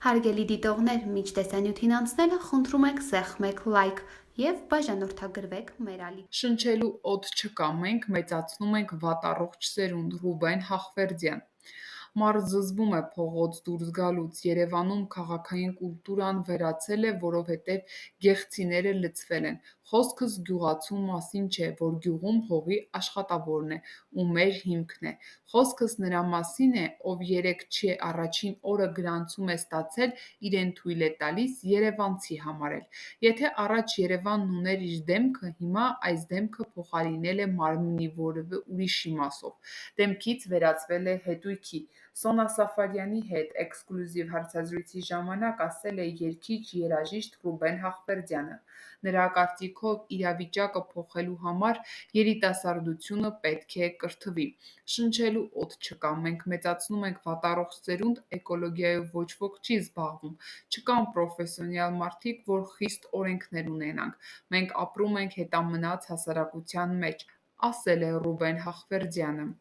Հարգելի դիտողներ, մինչ տեսանյութին անցնելը խնդրում ենք սեղմեք լայք և բաժանորդագրվեք մեր ալիք։ Շնչելու օդ չկա, մենք մեծացնում ենք վատառողջ սերունդ։ Ռուբեն Հախվերդյան։ Մարզզվում է փողոց դուրս գալուց։ Երևանում քաղաքային կուլտուրան վերացել է, որովհետև գեղցիները լցվել են։ Խոսքս գյուղացու մասին չէ, որ գյուղում հողի աշխատավորն է ու մեր հիմքն է։ Խոսքս նրա մասին է, ով երեկ չի առաջին օրը գրանցում է ստացել, իրեն թույլ է տալիս երևանցի համարել։ Եթե առաջ Երևանն ուներ իր դեմքը, հիմա այս դեմքը փոխարինել է մարմնի որևէ ուրիշի մասով։ Դեմքից վերածվել է հետույքի։ Սոնա Սաֆարյանի հետ էքսկլյուզիվ հարցազրույցի ժամանակ ասել է երգիչ, երաժիշտ Ռուբեն Հախվերդյանը։ Նրա կարծիքով իրավիճակը փոխելու համար երիտասարդությունը պետք է կրթվի։ Շնչելու օդ չկա, մենք մեծացնում ենք վատառողջ սերունդ, էկոլոգիայով ոչ ոք չի զբաղվում, չկան պրոֆեսիոնալ մարդիկ, որ խիստ օրենքներ ունենանք, մենք ապրում ենք հետամնաց հասարակության մեջ, ասել է Ռուբեն Հախվերդյանը։